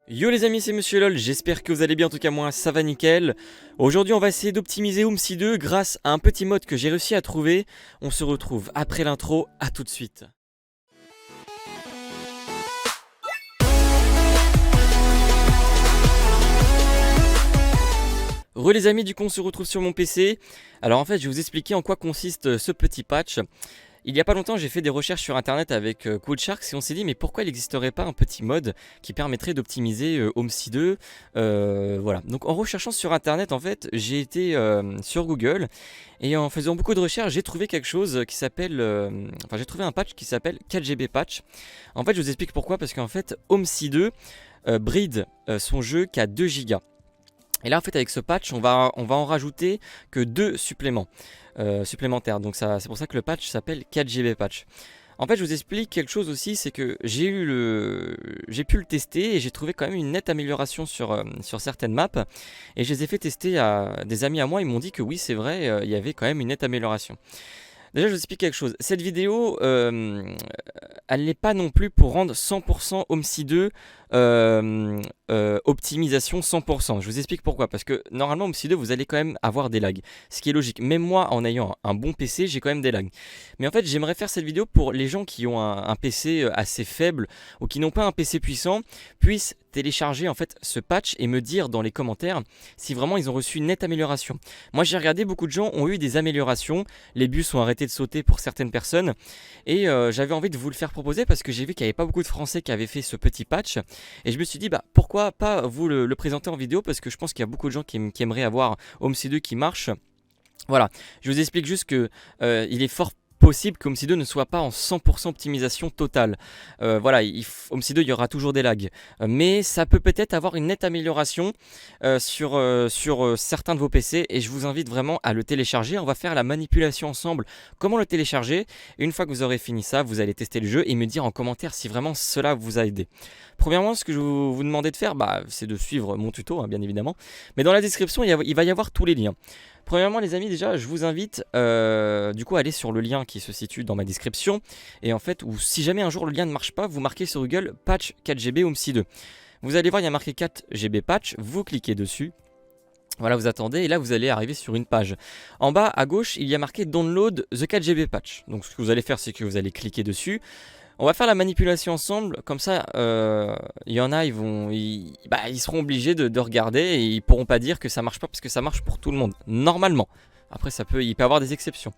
Yo les amis, c'est Monsieur LOL, j'espère que vous allez bien, en tout cas moi ça va nickel. Aujourd'hui on va essayer d'optimiser OMSI 2 grâce à un petit mode que j'ai réussi à trouver. On se retrouve après l'intro, à tout de suite. Les amis, du coup on se retrouve sur mon PC. Alors en fait je vais vous expliquer en quoi consiste ce petit patch. Il y a pas longtemps, j'ai fait des recherches sur internet avec CodeSharks et on s'est dit mais pourquoi il n'existerait pas un petit mode qui permettrait d'optimiser OMSI 2. Voilà. Donc en recherchant sur internet, en fait, j'ai été sur Google et en faisant beaucoup de recherches, j'ai trouvé quelque chose qui s'appelle enfin, j'ai trouvé un patch qui s'appelle 4GB patch. En fait, je vous explique pourquoi, parce qu'en fait, OMSI 2 bride son jeu qu'à 2 Go. Et là en fait avec ce patch on va en rajouter que 2 supplémentaires. Donc c'est pour ça que le patch s'appelle 4GB patch. En fait je vous explique quelque chose aussi, c'est que j'ai pu le tester et j'ai trouvé quand même une nette amélioration sur certaines maps. Et je les ai fait tester à des amis à moi, ils m'ont dit que oui c'est vrai, il y avait quand même une nette amélioration. Déjà je vous explique quelque chose, cette vidéo elle n'est pas non plus pour rendre 100% OMSI 2 optimisation 100%. Je vous explique pourquoi, parce que normalement OMSI 2 vous allez quand même avoir des lags, ce qui est logique. Même moi en ayant un bon PC j'ai quand même des lags. Mais en fait j'aimerais faire cette vidéo pour les gens qui ont un PC assez faible ou qui n'ont pas un PC puissant, puissent télécharger en fait ce patch et me dire dans les commentaires si vraiment ils ont reçu une nette amélioration. Moi j'ai regardé, beaucoup de gens ont eu des améliorations, les bus ont arrêté de sauter pour certaines personnes et j'avais envie de vous le faire proposer parce que j'ai vu qu'il n'y avait pas beaucoup de Français qui avaient fait ce petit patch et je me suis dit bah pourquoi pas vous le présenter en vidéo, parce que je pense qu'il y a beaucoup de gens qui aimeraient avoir OMSI 2 qui marche. Voilà, je vous explique juste que il est fort possible que OMSI 2 ne soit pas en 100% optimisation totale. Voilà, OMSI 2 il y aura toujours des lags, mais ça peut peut-être avoir une nette amélioration sur certains de vos PC et je vous invite vraiment à le télécharger. On va faire la manipulation ensemble, comment le télécharger. Et une fois que vous aurez fini ça, vous allez tester le jeu et me dire en commentaire si vraiment cela vous a aidé. Premièrement, ce que je vous demandais de faire, c'est de suivre mon tuto, bien évidemment. Mais dans la description, il va y avoir tous les liens. Premièrement les amis, déjà je vous invite du coup à aller sur le lien qui se situe dans ma description. Et en fait, ou si jamais un jour le lien ne marche pas, vous marquez sur Google patch 4GB OMSI 2. Vous allez voir, il y a marqué 4GB patch, vous cliquez dessus. Voilà, vous attendez et là vous allez arriver sur une page. En bas à gauche, il y a marqué download the 4GB patch. Donc ce que vous allez faire, c'est que vous allez cliquer dessus. On va faire la manipulation ensemble, comme ça, il y en a, ils seront obligés de regarder et ils pourront pas dire que ça marche pas parce que ça marche pour tout le monde, normalement. Après, il peut y avoir des exceptions.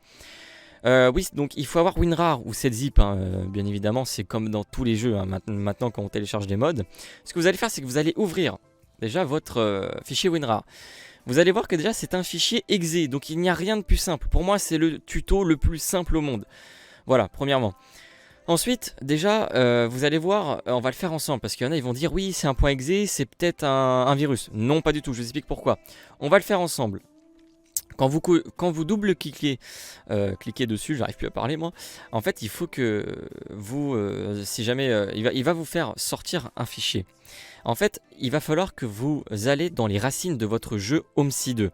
Oui, donc il faut avoir WinRAR ou 7zip, bien évidemment, c'est comme dans tous les jeux, maintenant quand on télécharge des mods. Ce que vous allez faire, c'est que vous allez ouvrir déjà votre fichier WinRAR. Vous allez voir que déjà c'est un fichier exe, donc il n'y a rien de plus simple. Pour moi, c'est le tuto le plus simple au monde. Voilà, premièrement. Ensuite, déjà, vous allez voir, on va le faire ensemble, parce qu'il y en a, ils vont dire, oui, c'est un point exe, c'est peut-être un virus. Non, pas du tout, je vous explique pourquoi. On va le faire ensemble. Quand vous double-cliquez cliquez dessus, j'arrive plus à parler moi, en fait, il faut que vous, si jamais, il va vous faire sortir un fichier. En fait, il va falloir que vous allez dans les racines de votre jeu OMSI 2.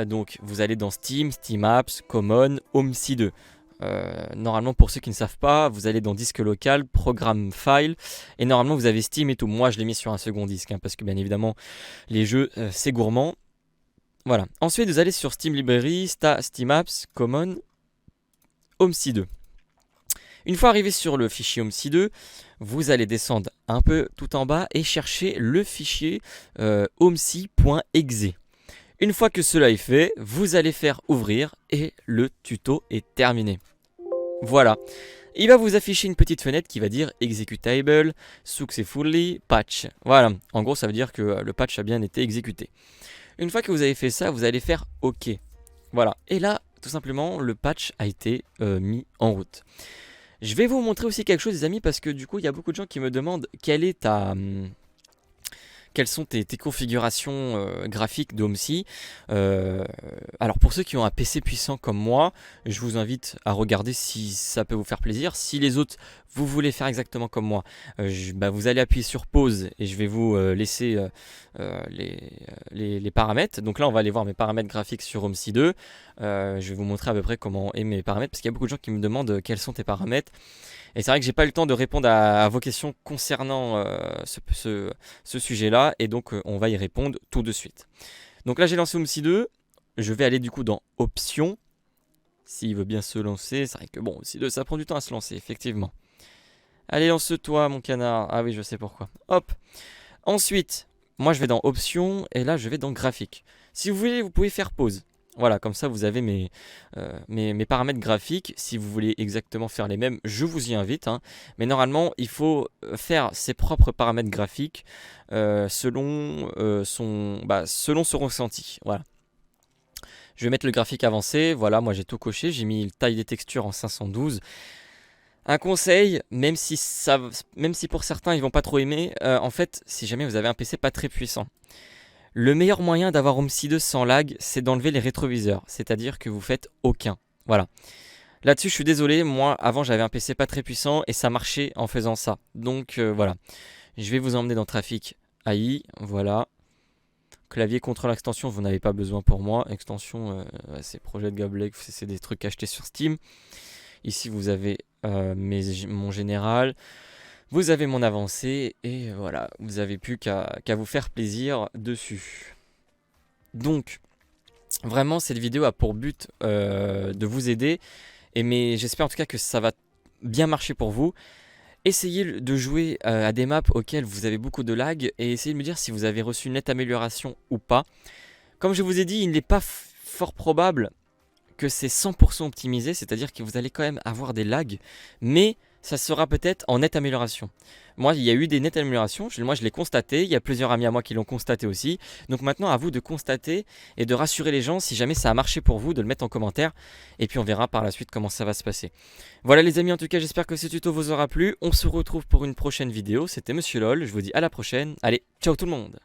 Donc, vous allez dans Steam, Steam Apps, Common, OMSI 2. Normalement, pour ceux qui ne savent pas, vous allez dans disque local, programme file, et normalement vous avez Steam et tout. Moi je l'ai mis sur un second disque, parce que bien évidemment les jeux c'est gourmand. Voilà. Ensuite vous allez sur Steam Library, Steam Apps, Common, OMSI 2. Une fois arrivé sur le fichier OMSI 2, vous allez descendre un peu tout en bas et chercher le fichier omsi.exe. Une fois que cela est fait, vous allez faire ouvrir et le tuto est terminé. Voilà, il va vous afficher une petite fenêtre qui va dire executable successfully patch. Voilà, en gros ça veut dire que le patch a bien été exécuté. Une fois que vous avez fait ça, vous allez faire OK. Voilà, et là tout simplement le patch a été mis en route. Je vais vous montrer aussi quelque chose les amis, parce que du coup il y a beaucoup de gens qui me demandent quelle est quelles sont tes configurations graphiques de HomeSi. Alors pour ceux qui ont un PC puissant comme moi, je vous invite à regarder si ça peut vous faire plaisir. Si les autres, vous voulez faire exactement comme moi, vous allez appuyer sur pause et je vais vous laisser les paramètres. Donc là, on va aller voir mes paramètres graphiques sur HomeSi 2. Je vais vous montrer à peu près comment est mes paramètres, parce qu'il y a beaucoup de gens qui me demandent quels sont tes paramètres. Et c'est vrai que j'ai pas eu le temps de répondre à vos questions concernant ce sujet-là, et donc on va y répondre tout de suite. Donc là, j'ai lancé HomeSi 2. Je vais aller du coup dans Options. S'il veut bien se lancer, c'est vrai que bon, HomeSi 2, ça prend du temps à se lancer, effectivement. Allez, lance-toi, mon canard. Ah oui, je sais pourquoi. Hop. Ensuite, moi, je vais dans Options, et là, je vais dans Graphiques. Si vous voulez, vous pouvez faire pause. Voilà, comme ça, vous avez mes paramètres graphiques. Si vous voulez exactement faire les mêmes, je vous y invite. Hein. Mais normalement, il faut faire ses propres paramètres graphiques selon son ressenti. Voilà. Je vais mettre le graphique avancé. Voilà, moi j'ai tout coché. J'ai mis taille des textures en 512. Un conseil, même si pour certains ils vont pas trop aimer, en fait, si jamais vous avez un PC pas très puissant, le meilleur moyen d'avoir HomeSi 2 sans lag, c'est d'enlever les rétroviseurs. C'est-à-dire que vous faites aucun. Voilà. Là-dessus, je suis désolé. Moi, avant, j'avais un PC pas très puissant et ça marchait en faisant ça. Donc, voilà. Je vais vous emmener dans Trafic AI. Voilà. Clavier, contrôle, extension, vous n'avez pas besoin pour moi. Extension, c'est projet de Gablek, c'est des trucs achetés sur Steam. Ici, vous avez mon général. Vous avez mon avancée et voilà, vous n'avez plus qu'à vous faire plaisir dessus. Donc, vraiment, cette vidéo a pour but de vous aider. Mais j'espère en tout cas que ça va bien marcher pour vous. Essayez de jouer à des maps auxquelles vous avez beaucoup de lag et essayez de me dire si vous avez reçu une nette amélioration ou pas. Comme je vous ai dit, il n'est pas fort probable que c'est 100% optimisé, c'est-à-dire que vous allez quand même avoir des lags, mais ça sera peut-être en nette amélioration. Moi, il y a eu des nettes améliorations, moi je l'ai constaté, il y a plusieurs amis à moi qui l'ont constaté aussi. Donc maintenant, à vous de constater et de rassurer les gens si jamais ça a marché pour vous, de le mettre en commentaire. Et puis on verra par la suite comment ça va se passer. Voilà les amis, en tout cas j'espère que ce tuto vous aura plu. On se retrouve pour une prochaine vidéo, c'était Monsieur LOL, je vous dis à la prochaine. Allez, ciao tout le monde!